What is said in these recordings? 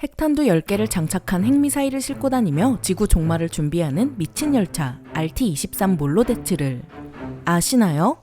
핵탄두 10개를 장착한 핵미사일을 싣고 다니며 지구 종말을 준비하는 미친 열차 RT-23 몰로데츠를 아시나요?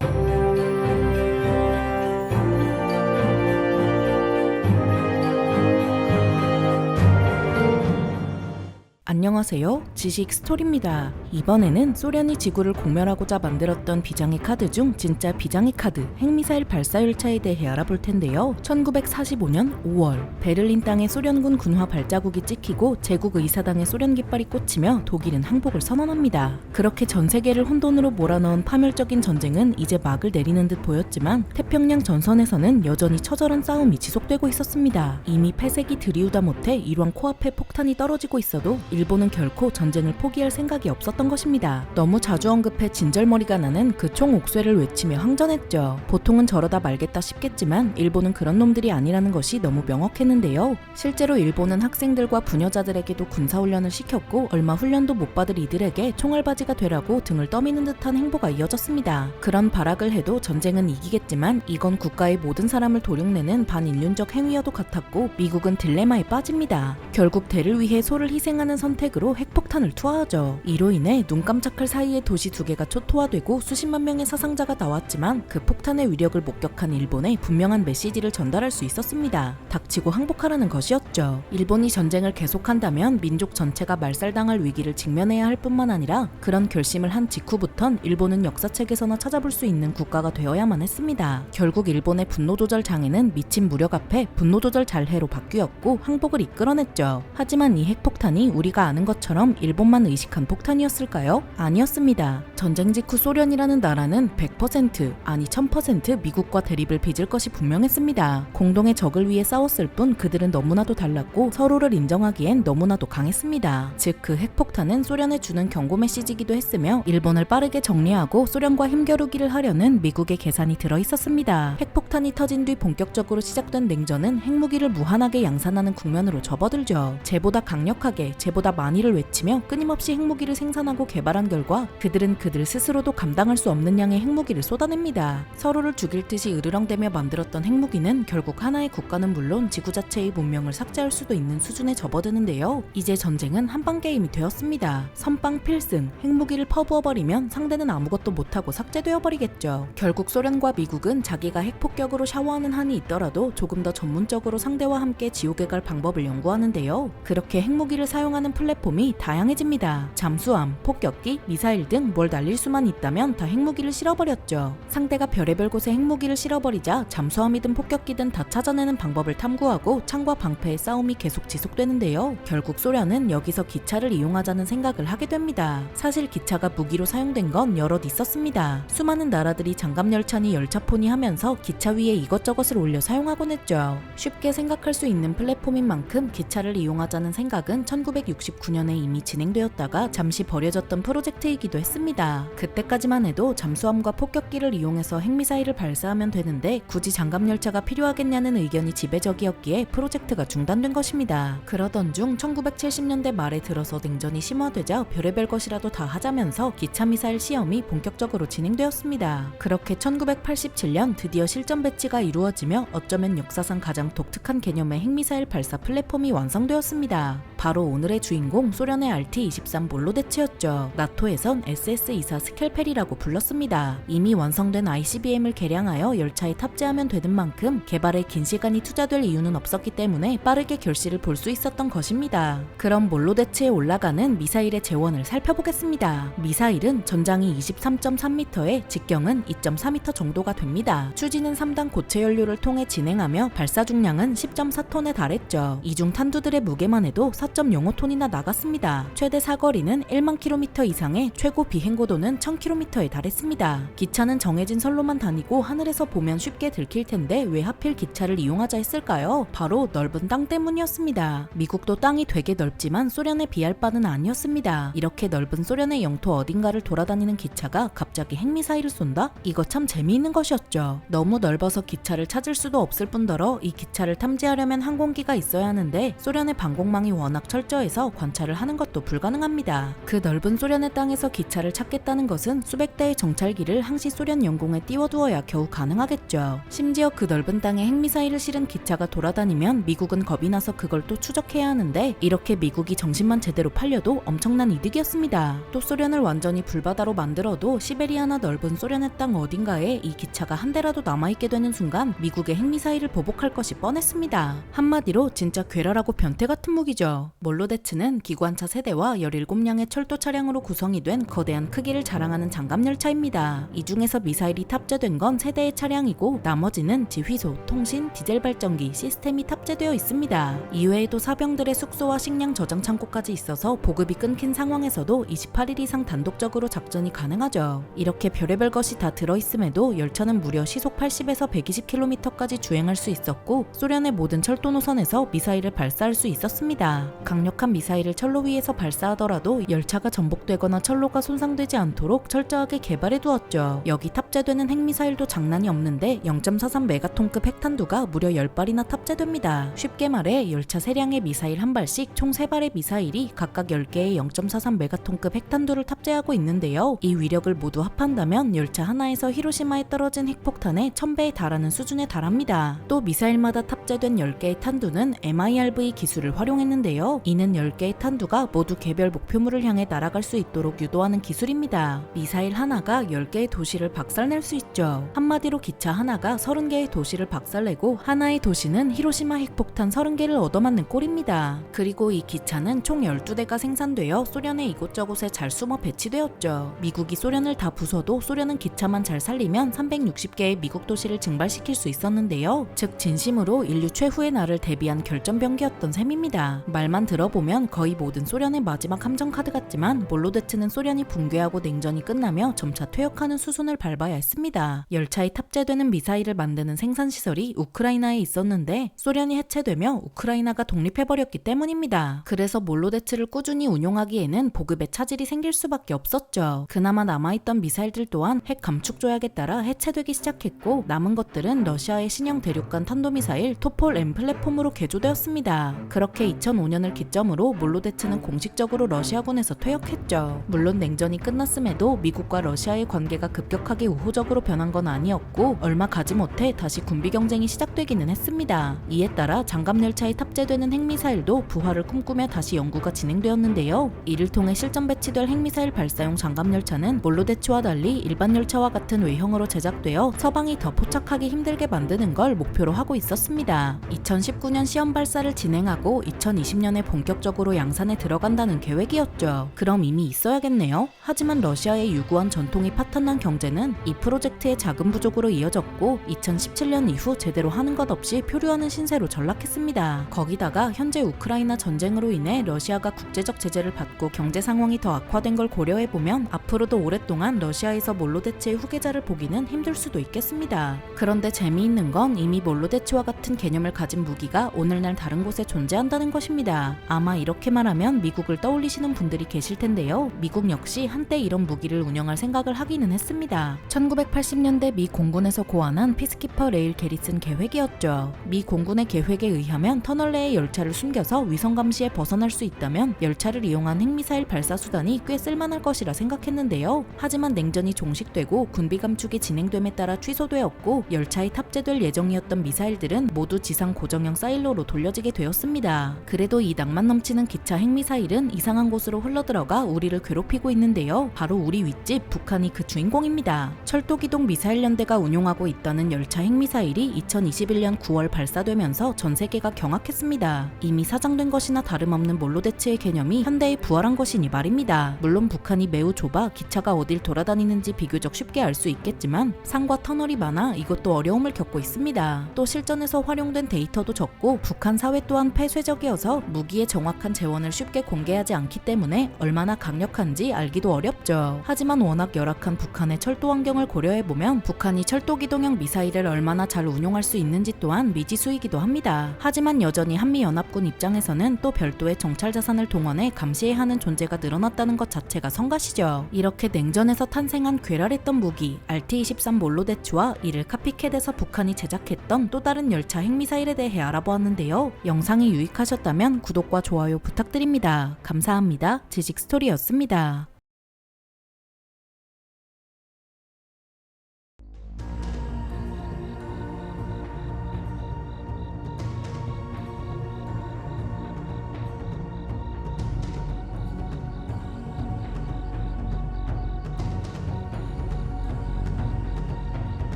안녕하세요. 지식 스토리입니다. 이번에는 소련이 지구를 공멸하고자 만들었던 비장의 카드 중 진짜 비장의 카드 핵미사일 발사 열차에 대해 알아볼 텐데요. 1945년 5월 베를린 땅에 소련군 군화 발자국이 찍히고 제국 의사당에 소련 깃발이 꽂히며 독일은 항복을 선언합니다. 그렇게 전 세계를 혼돈으로 몰아넣은 파멸적인 전쟁은 이제 막을 내리는 듯 보였지만 태평양 전선에서는 여전히 처절한 싸움이 지속되고 있었습니다. 이미 폐색이 들이우다 못해 일왕 코앞에 폭탄이 떨어지고 있어도 일본은 결코 전쟁을 포기할 생각이 없었던 것입니다. 너무 자주 언급해 진절머리가 나는 그 총 옥쇠를 외치며 항전했죠. 보통은 저러다 말겠다 싶겠지만 일본은 그런 놈들이 아니라는 것이 너무 명확했는데요. 실제로 일본은 학생들과 부녀자들에게도 군사훈련을 시켰고 얼마 훈련도 못 받을 이들에게 총알바지가 되라고 등을 떠미는 듯한 행보가 이어졌습니다. 그런 발악을 해도 전쟁은 이기겠지만 이건 국가의 모든 사람을 도륙내는 반인륜적 행위여도 같았고 미국은 딜레마에 빠집니다. 결국 대를 위해 소를 희생하는 선택으로 핵폭탄을 투하하죠. 이로 인해 눈 깜짝할 사이에 도시 2개가 초토화되고 수십만 명의 사상자가 나왔지만 그 폭탄의 위력을 목격한 일본에 분명한 메시지를 전달할 수 있었습니다. 닥치고 항복하라는 것이었죠. 일본이 전쟁을 계속한다면 민족 전체가 말살당할 위기를 직면해야 할 뿐만 아니라 그런 결심을 한 직후부턴 일본은 역사책에서나 찾아볼 수 있는 국가가 되어야만 했습니다. 결국 일본의 분노조절 장애는 미친 무력 앞에 분노조절 잘해로 바뀌었고 항복을 이끌어냈죠. 하지만 이 핵폭탄이 우리가 아는 것처럼 일본만 의식한 폭탄이었을까요? 아니었습니다. 전쟁 직후 소련이라는 나라는 100% 아니 1000% 미국과 대립을 빚을 것이 분명했습니다. 공동의 적을 위해 싸웠을 뿐 그들은 너무나도 달랐고 서로를 인정하기엔 너무나도 강했습니다. 즉 그 핵폭탄은 소련에 주는 경고 메시지이기도 했으며 일본을 빠르게 정리하고 소련과 힘겨루기를 하려는 미국의 계산이 들어있었습니다. 핵폭탄이 터진 뒤 본격적으로 시작된 냉전은 핵무기를 무한하게 양산하는 국면으로 접어들죠. 쟤보다 강력하게 쟤보다 많이를 외치며 끊임없이 핵무기를 생산하고 개발한 결과 그들은 그들 스스로도 감당할 수 없는 양의 핵무기를 쏟아냅니다. 서로를 죽일 듯이 으르렁대며 만들었던 핵무기는 결국 하나의 국가는 물론 지구 자체의 문명을 삭제할 수도 있는 수준에 접어드는데요. 이제 전쟁은 한방 게임이 되었습니다. 선빵 필승, 핵무기를 퍼부어버리면 상대는 아무것도 못하고 삭제되어버리겠죠. 결국 소련과 미국은 자기가 핵폭격으로 샤워하는 한이 있더라도 조금 더 전문적으로 상대와 함께 지옥에 갈 방법을 연구하는데요. 그렇게 핵무기를 사용하는 플랫폼이 다양해집니다. 잠수함, 폭격기, 미사일 등 뭘 날릴 수만 있다면 다 핵무기를 실어버렸죠. 상대가 별의별 곳에 핵무기를 실어버리자 잠수함이든 폭격기든 다 찾아내는 방법을 탐구하고 창과 방패의 싸움이 계속 지속되는데요. 결국 소련은 여기서 기차를 이용하자는 생각을 하게 됩니다. 사실 기차가 무기로 사용된 건 여럿 있었습니다. 수많은 나라들이 장갑열차니 열차포니 하면서 기차 위에 이것저것을 올려 사용하곤 했죠. 쉽게 생각할 수 있는 플랫폼인 만큼 기차를 이용하자는 생각은 1969년에 이미 진행되었다가 잠시 버려졌던 프로젝트이기도 했습니다. 그때까지만 해도 잠수함과 폭격기를 이용해서 핵미사일을 발사하면 되는데 굳이 장갑열차가 필요하겠냐는 의견이 지배적이었기에 프로젝트가 중단된 것입니다. 그러던 중 1970년대 말에 들어서 냉전이 심화되자 별의별 것이라도 다 하자면서 기차 미사일 시험이 본격적으로 진행되었습니다. 그렇게 1987년 드디어 실전 배치가 이루어지며 어쩌면 역사상 가장 독특한 개념의 핵미사일 발사 플랫폼이 완성되었습니다. 바로 오늘의 주인공 소련의 RT-23 몰로데츠였죠. 나토에선 SS-24 스켈펠이라고 불렀습니다. 이미 완성된 ICBM을 개량하여 열차에 탑재하면 되는 만큼 개발에 긴 시간이 투자될 이유는 없었기 때문에 빠르게 결실을 볼 수 있었던 것입니다. 그럼 몰로데츠에 올라가는 미사일의 재원을 살펴보겠습니다. 미사일은 전장이 23.3m에 직경은 2.4m 정도가 됩니다. 추진은 3단 고체 연료를 통해 진행하며 발사 중량은 10.4톤에 달했죠. 이중 탄두들의 무게만 해도 4.05톤이나 나갔습니다. 최대 사거리는 1만 km 이상에 최고 비행고도는 1000km에 달했습니다. 기차는 정해진 선로만 다니고 하늘에서 보면 쉽게 들킬 텐데 왜 하필 기차를 이용하자 했을까요? 바로 넓은 땅 때문이었습니다. 미국도 땅이 되게 넓지만 소련에 비할 바는 아니었습니다. 이렇게 넓은 소련의 영토 어딘가를 돌아다니는 기차가 갑자기 핵미사일을 쏜다? 이거 참 재미있는 것이었죠. 너무 넓어서 기차를 찾을 수도 없을 뿐더러 이 기차를 탐지하려면 항공기가 있어야 하는데 소련의 방공망이 워낙 워낙 철저해서 관찰을 하는 것도 불가능합니다. 그 넓은 소련의 땅에서 기차를 찾겠다는 것은 수백 대의 정찰기를 항시 소련 영공에 띄워두어야 겨우 가능하겠죠. 심지어 그 넓은 땅에 핵미사일을 실은 기차가 돌아다니면 미국은 겁이 나서 그걸 또 추적해야 하는데 이렇게 미국이 정신만 제대로 팔려도 엄청난 이득이었습니다. 또 소련을 완전히 불바다로 만들어도 시베리아나 넓은 소련의 땅 어딘가에 이 기차가 한 대라도 남아있게 되는 순간 미국의 핵미사일을 보복할 것이 뻔했습니다. 한마디로 진짜 괴랄하고 변태 같은 무기죠. 몰로데츠는 기관차 세대와 17량의 철도 차량으로 구성이 된 거대한 크기를 자랑하는 장갑열차입니다. 이 중에서 미사일이 탑재된 건 3대의 차량이고 나머지는 지휘소, 통신, 디젤 발전기, 시스템이 탑재되어 있습니다. 이외에도 사병들의 숙소와 식량 저장 창고까지 있어서 보급이 끊긴 상황에서도 28일 이상 단독적으로 작전이 가능하죠. 이렇게 별의별 것이 다 들어있음에도 열차는 무려 시속 80에서 120km까지 주행할 수 있었고 소련의 모든 철도 노선에서 미사일을 발사할 수 있었습니다. 강력한 미사일을 철로 위에서 발사하더라도 열차가 전복되거나 철로가 손상되지 않도록 철저하게 개발해 두었죠. 여기 탑재되는 핵미사일도 장난이 없는데 0.43메가톤급 핵탄두가 무려 10발이나 탑재됩니다. 쉽게 말해 열차 3량의 미사일 한 발씩 총 3발의 미사일이 각각 10개의 0.43메가톤급 핵탄두를 탑재하고 있는데요. 이 위력을 모두 합한다면 열차 하나에서 히로시마에 떨어진 핵폭탄의 1000배에 달하는 수준에 달합니다. 또 미사일마다 탑재된 10개의 탄두는 MIRV 기술을 활용했는데요. 이는 10개의 탄두가 모두 개별 목표물을 향해 날아갈 수 있도록 유도하는 기술입니다. 미사일 하나가 10개의 도시를 박살낼 수 있죠. 한마디로 기차 하나가 30개의 도시를 박살내고 하나의 도시는 히로시마 핵폭탄 30개를 얻어맞는 꼴입니다. 그리고 이 기차는 총 12대가 생산되어 소련의 이곳저곳에 잘 숨어 배치되었죠. 미국이 소련을 다 부숴도 소련은 기차만 잘 살리면 360개의 미국 도시를 증발시킬 수 있었는데요. 즉 진심으로 인류 최후의 날을 대비한 결전병기였던 셈입니다. 말만 들어보면 거의 모든 소련의 마지막 함정카드 같지만 몰로데츠는 소련이 붕괴하고 냉전이 끝나며 점차 퇴역하는 수순을 밟아야 했습니다. 열차에 탑재되는 미사일을 만드는 생산시설이 우크라이나에 있었는데 소련이 해체되며 우크라이나가 독립해버렸기 때문입니다. 그래서 몰로데츠를 꾸준히 운용하기에는 보급에 차질이 생길 수밖에 없었죠. 그나마 남아있던 미사일들 또한 핵 감축 조약에 따라 해체되기 시작했고 남은 것들은 러시아의 신형 대륙간 탄도미사일 토폴 M 플랫폼으로 개조되었습니다. 그렇게 2005년을 기점으로 몰로데츠는 공식적으로 러시아군에서 퇴역했죠. 물론 냉전이 끝났음에도 미국과 러시아의 관계가 급격하게 우호적으로 변한 건 아니었고 얼마 가지 못해 다시 군비 경쟁이 시작되기는 했습니다. 이에 따라 장갑열차에 탑재되는 핵미사일도 부활을 꿈꾸며 다시 연구가 진행되었는데요. 이를 통해 실전 배치될 핵미사일 발사용 장갑열차는 몰로데츠와 달리 일반 열차와 같은 외형으로 제작되어 서방이 더 포착하기 힘들게 만드는 걸 목표로 하고 있었습니다. 2019년 시험 발사를 진행하고 2020년에 본격적으로 양산에 들어간다는 계획이었죠. 그럼 이미 있어야겠네요. 하지만 러시아의 유구한 전통이 파탄난 경제는 이 프로젝트의 자금 부족으로 이어졌고 2017년 이후 제대로 하는 것 없이 표류하는 신세로 전락했습니다. 거기다가 현재 우크라이나 전쟁으로 인해 러시아가 국제적 제재를 받고 경제 상황이 더 악화된 걸 고려해보면 앞으로도 오랫동안 러시아에서 몰로데츠의 후계자를 보기는 힘들 수도 있겠습니다. 그런데 재미있는 건 이미 몰로데츠와 같은 개념을 가진 무기가 오늘날 다른 곳에 존재한다는 것입니다. 아마 이렇게 말하면 미국을 떠올리시는 분들이 계실 텐데요. 미국 역시 한때 이런 무기를 운영할 생각을 하기는 했습니다. 1980년대 미 공군에서 고안한 피스키퍼 레일 게리슨 계획이었죠. 미 공군의 계획에 의하면 터널 내에 열차를 숨겨서 위성 감시에 벗어날 수 있다면 열차를 이용한 핵미사일 발사 수단이 꽤 쓸만할 것이라 생각했는데요. 하지만 냉전이 종식되고 군비 감축이 진행됨에 따라 취소되었고 열차에 탑재될 예정이었던 미사일들은 모두 지상 고정형 사일로로 돌려지게 되었습니다. 그래도 이 낭만 넘치는 기차 핵미사일은 이상한 곳으로 흘러들어가 우리를 괴롭히고 있는데요. 바로 우리 윗집 북한이 그 주인공입니다. 철도기동 미사일연대가 운용하고 있다는 열차 핵미사일이 2021년 9월 발사되면서 전 세계가 경악했습니다. 이미 사장된 것이나 다름없는 몰로데츠의 개념이 현대에 부활한 것이니 말입니다. 물론 북한이 매우 좁아 기차가 어딜 돌아다니는지 비교적 쉽게 알 수 있겠지만 산과 터널이 많아 이것도 어려움을 겪고 있습니다. 또 실전에서 활용된 데이터도 적고 북한 사회 또한 폐쇄적이어서 무기의 정확한 재원을 쉽게 공개하지 않기 때문에 얼마나 강력한지 알기도 어렵죠. 하지만 워낙 열악한 북한의 철도 환경을 고려해보면 북한이 철도기동형 미사일을 얼마나 잘 운용할 수 있는지 또한 미지수이기도 합니다. 하지만 여전히 한미연합군 입장에서는 또 별도의 정찰 자산을 동원해 감시해야 하는 존재가 늘어났다는 것 자체가 성가시죠. 이렇게 냉전에서 탄생한 괴랄했던 무기 RT-23 몰로데츠와 이를 카피캣에서 북한이 제작했던 또 다른 열차 핵미사일에 대해 알아보았는데요. 영상이 유익하셨다면 구독과 좋아요 부탁드립니다. 감사합니다. 지식 스토리였습니다.